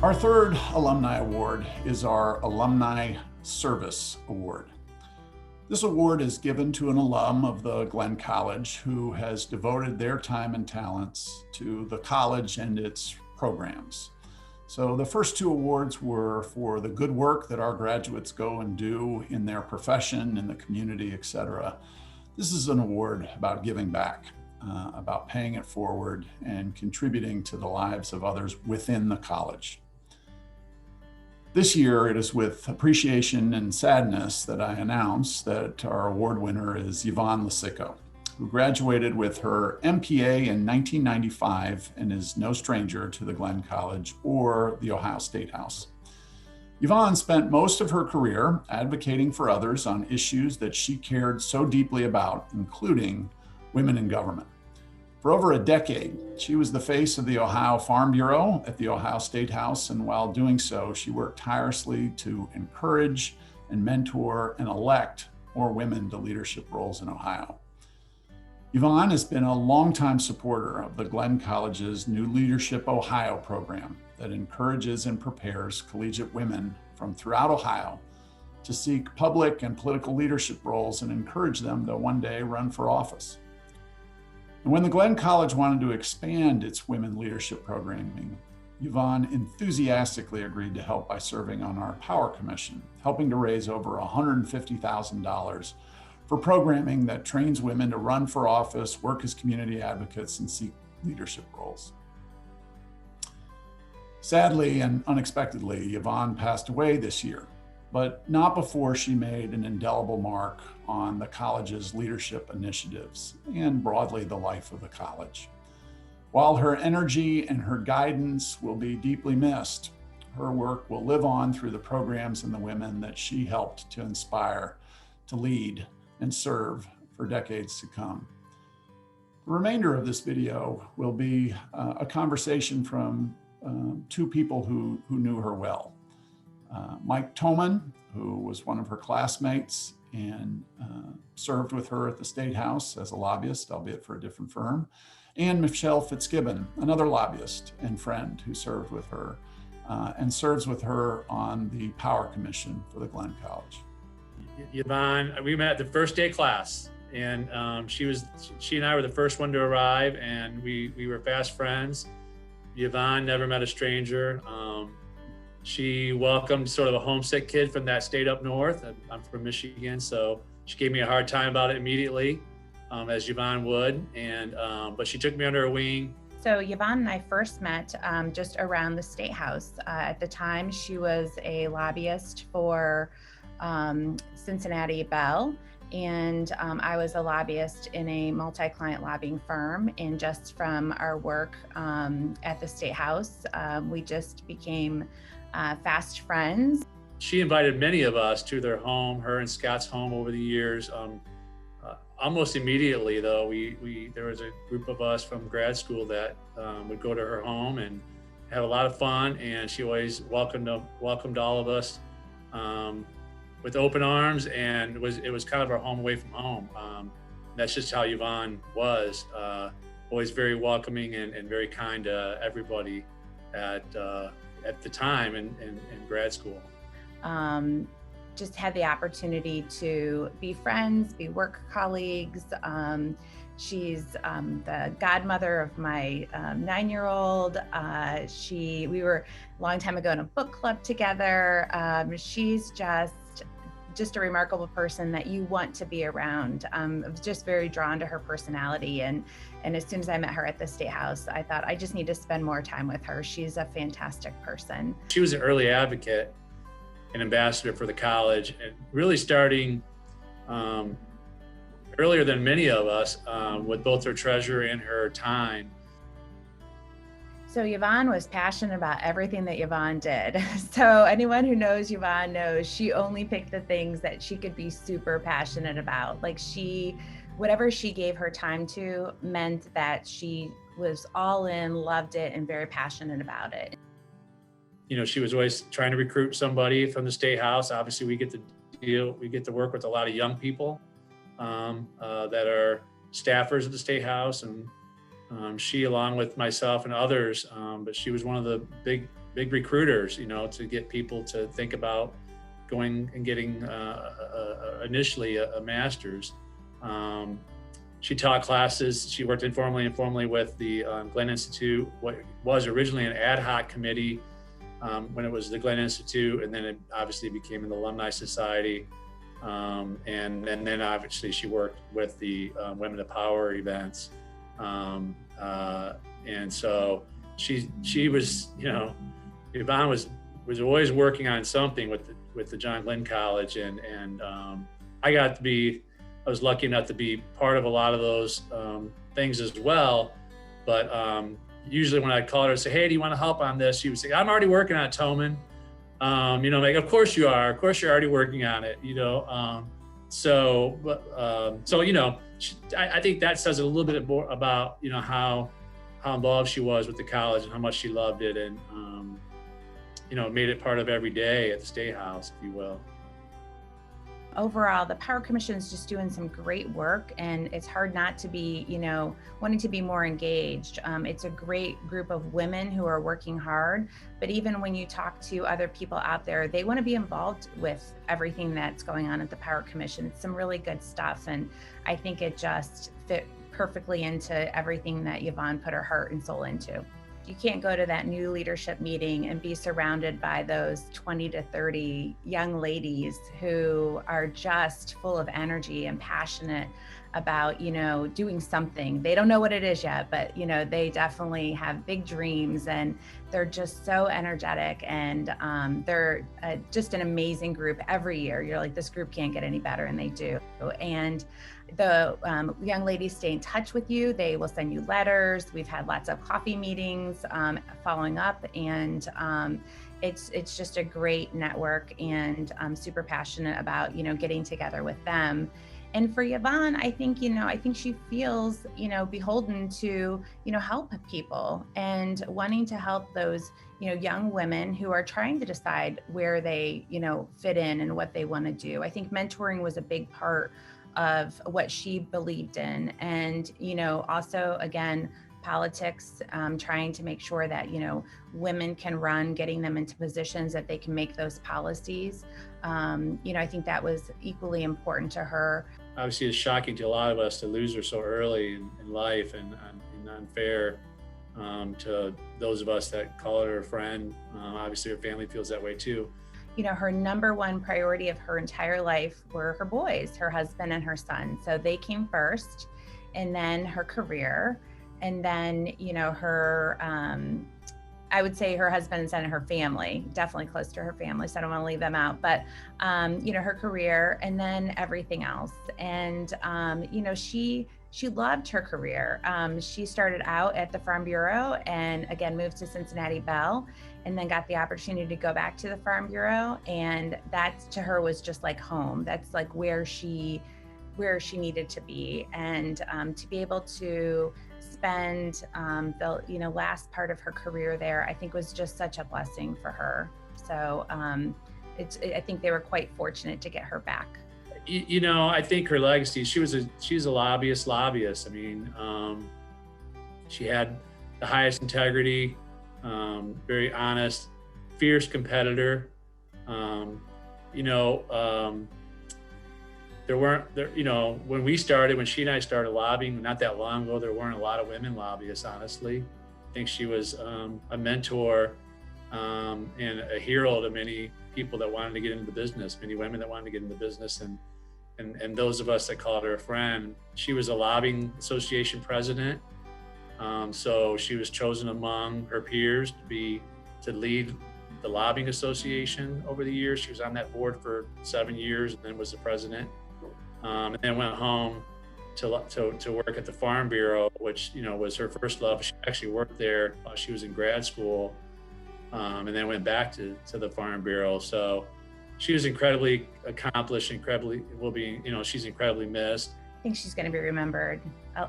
Our third Alumni Award is our Alumni Service Award. This award is given to an alum of the Glenn College who has devoted their time and talents to the college and its programs. So the first two awards were for the good work that our graduates go and do in their profession, in the community, etc. This is an award about giving back, about paying it forward and contributing to the lives of others within the college. This year, it is with appreciation and sadness that I announce that our award winner is Yvonne Lesicko, who graduated with her MPA in 1995 and is no stranger to the Glenn College or the Ohio State House. Yvonne spent most of her career advocating for others on issues that she cared so deeply about, including women in government. For over a decade, she was the face of the Ohio Farm Bureau at the Ohio State House, and while doing so, she worked tirelessly to encourage and mentor and elect more women to leadership roles in Ohio. Yvonne has been a longtime supporter of the Glenn College's New Leadership Ohio program that encourages and prepares collegiate women from throughout Ohio to seek public and political leadership roles and encourage them to one day run for office. And when the Glenn College wanted to expand its women leadership programming, Yvonne enthusiastically agreed to help by serving on our Power Commission, helping to raise over $150,000 for programming that trains women to run for office, work as community advocates, and seek leadership roles. Sadly and unexpectedly, Yvonne passed away this year, but not before she made an indelible mark on the college's leadership initiatives and broadly the life of the college. While her energy and her guidance will be deeply missed, her work will live on through the programs and the women that she helped to inspire, to lead, and serve for decades to come. The remainder of this video will be a conversation from two people who knew her well. Mike Toman, who was one of her classmates and served with her at the State House as a lobbyist, albeit for a different firm, and Michelle Fitzgibbon, another lobbyist and friend who served with her and serves with her on the Power Commission for the Glenn College. Yvonne, we met the first day of class, and she and I were the first one to arrive, and we were fast friends. Yvonne never met a stranger. She welcomed sort of a homesick kid from that state up north. I'm from Michigan, so she gave me a hard time about it immediately, as Yvonne would, but she took me under her wing. So Yvonne and I first met just around the State House. At the time, she was a lobbyist for Cincinnati Bell, and I was a lobbyist in a multi-client lobbying firm. And just from our work at the State House, we just became fast friends. She invited many of us to their home, her and Scott's home over the years. Almost immediately, though, there was a group of us from grad school that would go to her home and have a lot of fun, and she always welcomed all of us with open arms, and it was kind of our home away from home. That's just how Yvonne was, always very welcoming and very kind to everybody at the time in grad school. Just had the opportunity to be friends, be work colleagues. She's the godmother of my 9-year-old. We were a long time ago in a book club together. She's just a remarkable person that you want to be around. I was just very drawn to her personality, and as soon as I met her at the State House, I thought I just need to spend more time with her. She's a fantastic person. She was an early advocate, an ambassador for the college, and really starting earlier than many of us with both her treasure and her time. So Yvonne was passionate about everything that Yvonne did. So anyone who knows Yvonne knows she only picked the things that she could be super passionate about. Like whatever she gave her time to meant that she was all in, loved it, and very passionate about it. You know, she was always trying to recruit somebody from the State House. Obviously, we get to work with a lot of young people that are staffers at the State House, and she, along with myself and others, but she was one of the big big recruiters, to get people to think about going and getting initially a master's. She taught classes. She worked informally and formally with the Glenn Institute, what was originally an ad hoc committee when it was the Glenn Institute, and then it obviously became an Alumni Society. And then obviously she worked with the Women of Power events. And so she was, Yvonne was always working on something with the John Glenn College, and I was lucky enough to be part of a lot of those things as well. But usually when I'd call her and say, "Hey, do you want to help on this?" She would say, "I'm already working on it, Toman." Like, of course you are. Of course you're already working on it. I think that says a little bit more about how involved she was with the college and how much she loved it, and made it part of every day at the State House, if you will. Overall, the Power Commission is just doing some great work, and it's hard not to be, wanting to be more engaged. It's a great group of women who are working hard, but even when you talk to other people out there, they want to be involved with everything that's going on at the Power Commission. It's some really good stuff, and I think it just fit perfectly into everything that Yvonne put her heart and soul into. You can't go to that new leadership meeting and be surrounded by those 20 to 30 young ladies who are just full of energy and passionate about, doing something. They don't know what it is yet, but, they definitely have big dreams, and they're just so energetic, and they're just an amazing group every year. You're like, this group can't get any better, and they do. And the young ladies stay in touch with you. They will send you letters. We've had lots of coffee meetings following up, and it's just a great network, and I'm super passionate about, getting together with them. And for Yvonne, I think she feels, beholden to, help people and wanting to help those, young women who are trying to decide where they, fit in and what they want to do. I think mentoring was a big part of what she believed in. And, also, again, politics, trying to make sure that, women can run, getting them into positions that they can make those policies. I think that was equally important to her. Obviously, it's shocking to a lot of us to lose her so early in life, and unfair to those of us that call her a friend. Obviously, her family feels that way too. Her number one priority of her entire life were her boys, her husband and her son. So they came first, and then her career, and then, her, I would say her husband and son and her family, definitely close to her family, so I don't want to leave them out, but, her career, and then everything else. And, she loved her career. She started out at the Farm Bureau, and again, moved to Cincinnati Bell, and then got the opportunity to go back to the Farm Bureau. And that to her was just like home. That's like where she needed to be. And to be able to spend the last part of her career there, I think was just such a blessing for her. So I think they were quite fortunate to get her back. I think her legacy, she's a lobbyist. I mean, she had the highest integrity, very honest, fierce competitor. When she and I started lobbying, not that long ago, there weren't a lot of women lobbyists, honestly. I think she was a mentor and a hero to many people that wanted to get into the business, many women that wanted to get into business, and those of us that called her a friend. She was a lobbying association president. So she was chosen among her peers to lead the lobbying association over the years. She was on that board for 7 years, and then was the president. And then went home to work at the Farm Bureau, which was her first love. She actually worked there while she was in grad school, and then went back to the Farm Bureau. So she was incredibly accomplished, she's incredibly missed. I think she's going to be remembered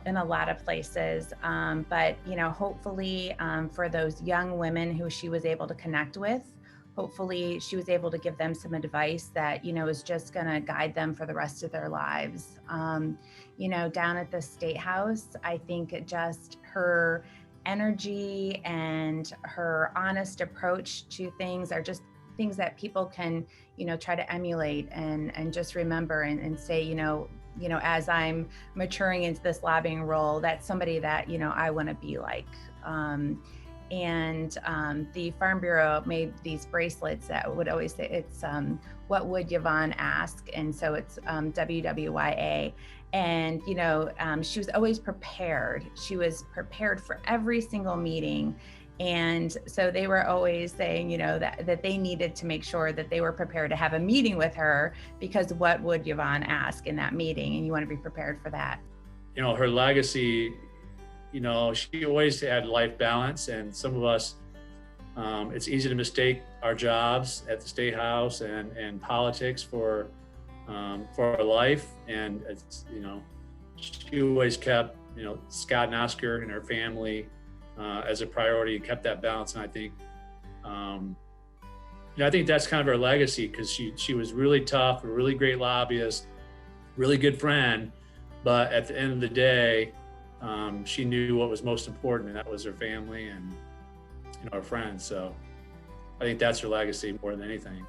in a lot of places, but hopefully for those young women who she was able to connect with, hopefully she was able to give them some advice that, is just going to guide them for the rest of their lives. Down at the State House, I think just her energy and her honest approach to things are just things that people can, try to emulate and just remember and say, as I'm maturing into this lobbying role, that's somebody that, I want to be like. The Farm Bureau made these bracelets that would always say, it's what would Yvonne ask? And so it's WWYA. And, she was always prepared. She was prepared for every single meeting. And so they were always saying, that they needed to make sure that they were prepared to have a meeting with her, because what would Yvonne ask in that meeting? And you want to be prepared for that. Her legacy, she always had life balance, and some of us, it's easy to mistake our jobs at the State House and politics for our life. And it's, she always kept, Scott and Oscar and her family as a priority, kept that balance. And I think, I think that's kind of her legacy, because she was really tough, a really great lobbyist, really good friend, but at the end of the day, she knew what was most important, and that was her family and her friends. So I think that's her legacy more than anything.